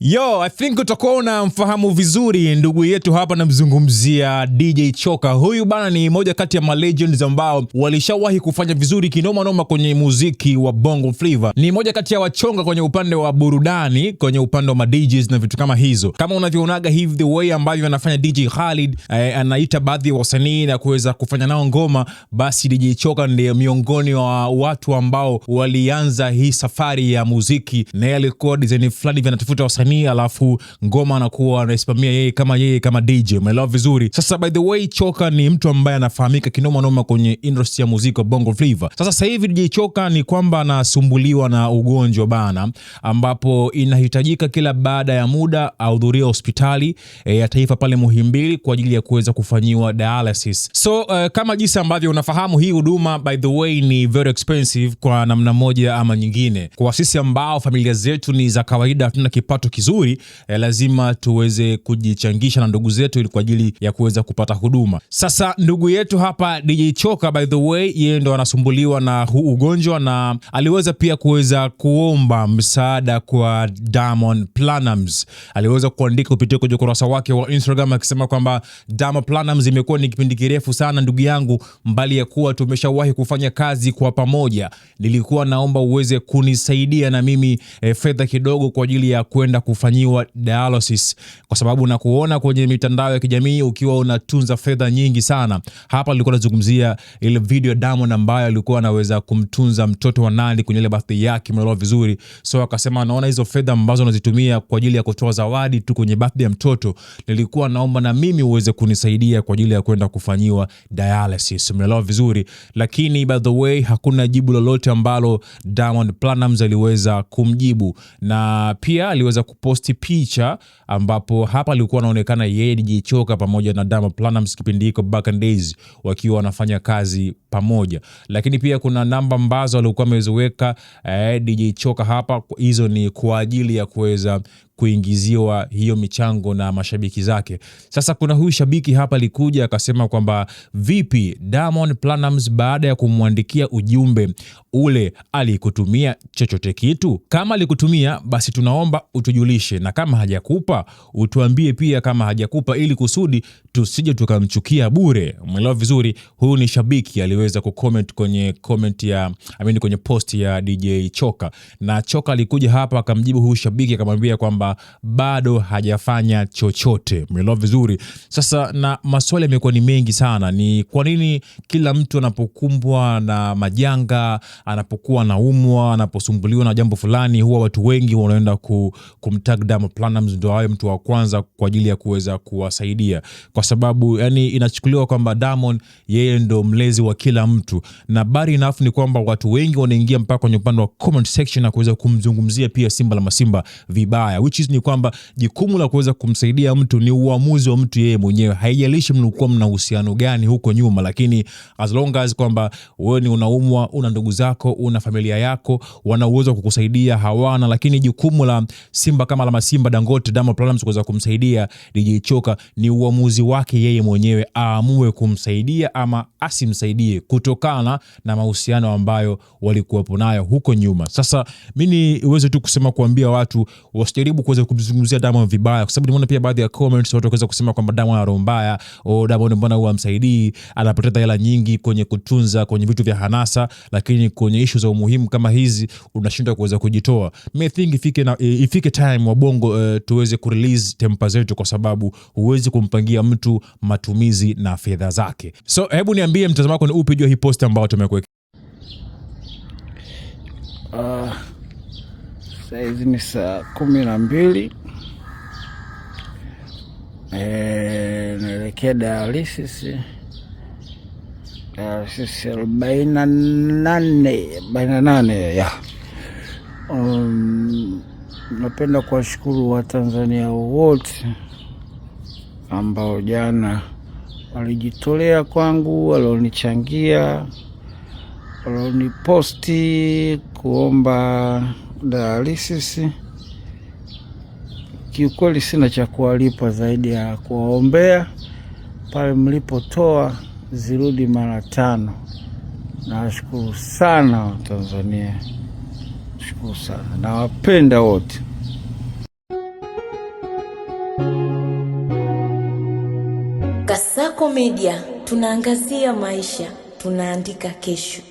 Yo, I think utakuwa unamfahamu vizuri ndugu yetu hapa, namzungumzia DJ Choka. Huyu bana ni moja kati ya legends ambao walishawahi kufanya vizuri kinoma noma kwenye muziki wa Bongo Flava. Ni moja kati ya wachonga kwenye upande wa burudani, kwenye upande wa DJs na vitu kama hizo. Kama unavyoonaga hivi the way ambavyo anafanya DJ Khalid, anaita baadhi ya wasanii na kuweza kufanya nao ngoma, basi DJ Choka ndiye miongoni wa watu ambao walianza hii safari ya muziki, na yeye alikuwa design fulani anatafuta wasanii alafu ngoma anakuwa anasimamia yeye kama DJ. Umeelewa vizuri? Sasa by the way, Choka ni mtu ambaye anafahamika kinoma noma kwenye industry ya muziki wa Bongo Flava. Sasa hivi DJ Choka ni kwamba anasumbuliwa na ugonjwa bana, ambapo inahitajika kila baada ya muda ahudhurie hospitali ya taifa pale Muhimbili kwa ajili ya kuweza kufanyiwa dialysis. So kama jinsi ambavyo unafahamu, hii huduma by the way ni very expensive kwa namna moja ama nyingine. Kwa sisi ambao familia zetu ni za kawaida, hatuna kipato kizuri, lazima tuweze kujichangisha na ndugu zetu ili kwa ajili ya kuweza kupata huduma. Sasa ndugu yetu hapa DJ Choka by the way, yeye ndo anasumbuliwa na huu ugonjwa, na aliweza pia kuweza kuomba msaada kwa Diamond Platnumz. Aliweza kuandika kupitia kwenye ukurasa wake wa Instagram akisema kwamba Diamond Platnumz, imekuwa ni kipindi kirefu sana ndugu yangu, mbali ya kuwa tumeshawahi kufanya kazi kwa pamoja, nilikuwa naomba uweze kunisaidia na mimi fedha kidogo kwa ajili ya kwenda kufanyiwa dialysis, kwa sababu na kuona kwenye mitandao ya kijamii ukiwa unatunza fedha nyingi sana. Hapa alikuwa anazungumzia ile video Diamond ambayo alikuwa anaweza kumtunza mtoto wa Nandi kwenye ile birthday yake, umeelewa vizuri. So akasema naona hizo fedha ambazo unazitumia kwa ajili ya kutoa zawadi tu kwenye birthday ya mtoto, nilikuwa naomba na mimi uweze kunisaidia kwa ajili ya kwenda kufanyiwa dialysis, umeelewa vizuri. Lakini by the way, hakuna jibu lolote ambalo Diamond Platnumz aliweza kumjibu, na pia aliweza kuposti picha ambapo hapa alikuwa anaonekana yeye DJ Choka pamoja na Diamond Platnumz kipindi hiko back in days wakiwa wanafanya kazi pamoja. Lakini pia kuna namba ambazo alikuwa ameziweka DJ Choka hapa, hizo ni kwa ajili ya kuweza kuingiziwa hiyo michango na mashabiki zake. Sasa kuna huyu shabiki hapa alikuja akasema kwamba vipi Diamond Platnumz, baada ya kumwandikia ujumbe ule alikutumia chochote kitu? Kama alikutumia basi tunaomba utujulishe, na kama hajakupa utuambie pia kama hajakupa, ili kusudi tusije tukamchukia bure. Umeelewa vizuri? Huyu ni shabiki aliweza kucomment kwenye kwenye post ya DJ Choka, na Choka alikuja hapa akamjibu huyu shabiki akamwambia kwamba bado hajafanya chochote. Umeelewa vizuri? Sasa na maswali yamekuwa ni mengi sana, ni kwa nini kila mtu anapokumbwa na majanga, anapokuwa naumwa, anaposumbuliwa na jambo fulani, huwa watu wengi wanaenda kumtag Diamond Platnumz ndio awe mtu wa kwanza kwa ajili ya kuweza kuwasaidia, kwa sababu yani inachukuliwa kwamba Diamond yeye ndo mlezi wa kila mtu, na bari enough ni kwamba watu wengi wanaingia mpaka kwenye upande wa comment section na kuweza kumzungumzia pia Simba la Masimba vibaya, which is ni kwamba jukumu la kuweza kumsaidia mtu ni uamuzi wa mtu yeye mwenyewe. Haijalishi mlikuwa mna uhusiano gani huko nyuma, lakini as long as kwamba wewe ni unaumwa, una ndugu zako, una familia yako, wana uwezo kukusaidia, hawana. Lakini jukumu la Simba kama la Masimba Dangote, Diamond Platnumz kuweza kumsaidia DJ Choka ni uamuzi wake yeye mwenyewe, aamue kumsaidia ama asimsaidie kutokana na mahusiano ambayo walikuwa nayo huko nyuma. Sasa mimi uweze tu kusema kuambia watu wasijaribu kuweza kumzungumzia Diamond vibaya, kwa sababu nimeona pia baadhi ya comments watu wakaweza kusema kwamba Diamond ana roho mbaya, Diamond mbona huwa amsaidii, anapoteza hela nyingi kwenye kutunza kwenye vitu vya hanasa, lakini kwenye issue za umuhimu kama hizi unashindwa kuweza kujitoa. May think ifike time wa Bongo tuweze kurelease tempa zetu, kwa sababu huwezi kumpangia mtu matumizi na fedha zake. So hebu niambie mtazamo wako ni upi juu hii post ambayo tumekuweka. Saizi ni saa 12. Naelekea dialysis 48 ya. Napenda kuwashukuru Watanzania wote ambao jana walijitolea kwangu, walionichangia, walioniposti kuomba dialysis. Kiukweli sina cha kuwalipa zaidi ya kuwaombea pale mlipotoa zirudi mara 5. Nawashukuru sana Watanzania, shukuru sana, nawapenda wote. Sako Media tunaangazia maisha, tunaandika kesho.